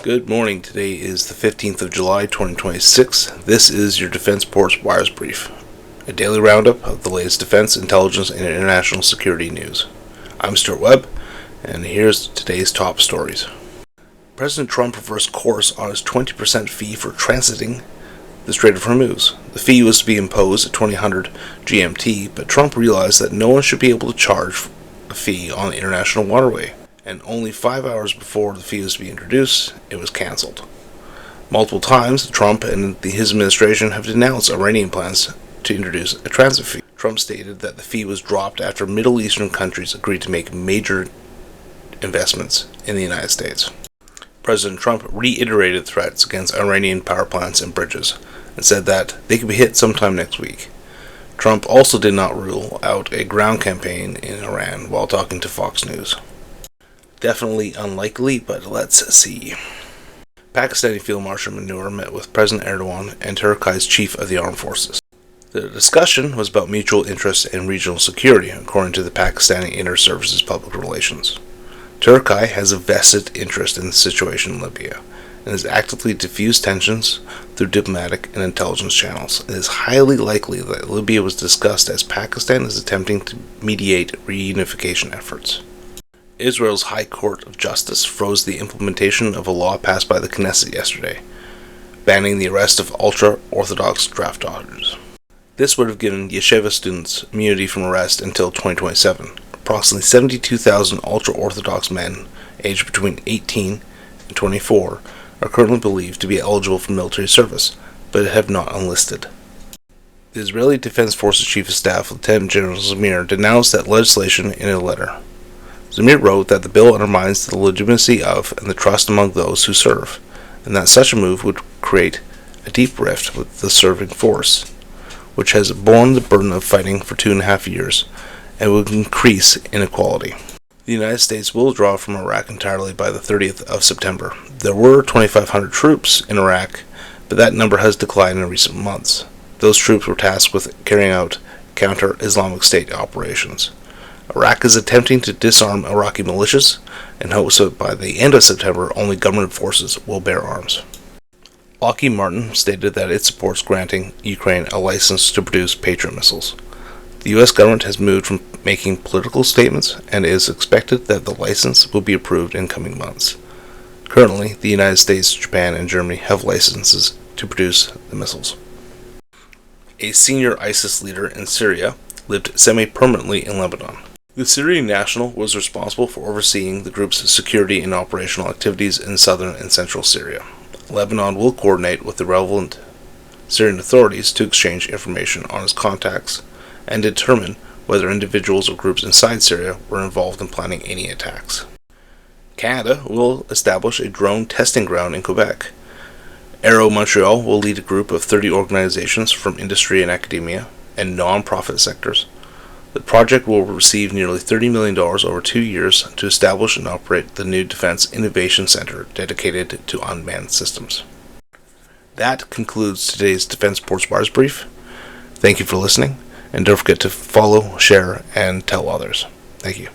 Good morning. Today is the 15th of July, 2026. This is your Defense Ports Wires Brief, a daily roundup of the latest defense, intelligence, and international security news. I'm Stuart Webb, and here's today's top stories. President Trump reversed course on his 20% fee for transiting the Strait of Hormuz. The fee was to be imposed at 2000 GMT, but Trump realized that no one should be able to charge a fee on the international waterway. And only 5 hours before the fee was to be introduced, it was cancelled. Multiple times, Trump and his administration have denounced Iranian plans to introduce a transit fee. Trump stated that the fee was dropped after Middle Eastern countries agreed to make major investments in the United States. President Trump reiterated threats against Iranian power plants and bridges, and said that they could be hit sometime next week. Trump also did not rule out a ground campaign in Iran while talking to Fox News. Definitely unlikely, but let's see. Pakistani Field Marshal Manur met with President Erdogan and Turkey's Chief of the Armed Forces. The discussion was about mutual interest and regional security, according to the Pakistani Inter Services Public Relations. Turkey has a vested interest in the situation in Libya and has actively diffused tensions through diplomatic and intelligence channels. It is highly likely that Libya was discussed as Pakistan is attempting to mediate reunification efforts. Israel's High Court of Justice froze the implementation of a law passed by the Knesset yesterday, banning the arrest of ultra-Orthodox draft dodgers. This would have given yeshiva students immunity from arrest until 2027. Approximately 72,000 ultra-Orthodox men aged between 18 and 24 are currently believed to be eligible for military service, but have not enlisted. The Israeli Defense Forces Chief of Staff, Lieutenant General Zamir, denounced that legislation in a letter. Zamir wrote that the bill undermines the legitimacy of and the trust among those who serve, and that such a move would create a deep rift with the serving force, which has borne the burden of fighting for 2.5 years, and would increase inequality. The United States will withdraw from Iraq entirely by the 30th of September. There were 2,500 troops in Iraq, but that number has declined in recent months. Those troops were tasked with carrying out counter-Islamic State operations. Iraq is attempting to disarm Iraqi militias and hopes that by the end of September only government forces will bear arms. Lockheed Martin stated that it supports granting Ukraine a license to produce Patriot missiles. The U.S. government has moved from making political statements, and it is expected that the license will be approved in coming months. Currently, the United States, Japan, and Germany have licenses to produce the missiles. A senior ISIS leader in Syria lived semi-permanently in Lebanon. The Syrian national was responsible for overseeing the group's security and operational activities in southern and central Syria. Lebanon will coordinate with the relevant Syrian authorities to exchange information on his contacts and determine whether individuals or groups inside Syria were involved in planning any attacks. Canada will establish a drone testing ground in Quebec. Aero Montreal will lead a group of 30 organizations from industry and academia and non-profit sectors. The project will receive nearly $30 million over 2 years to establish and operate the new Defense Innovation Center dedicated to unmanned systems. That concludes today's Defense Ports Wires Brief. Thank you for listening, and don't forget to follow, share, and tell others. Thank you.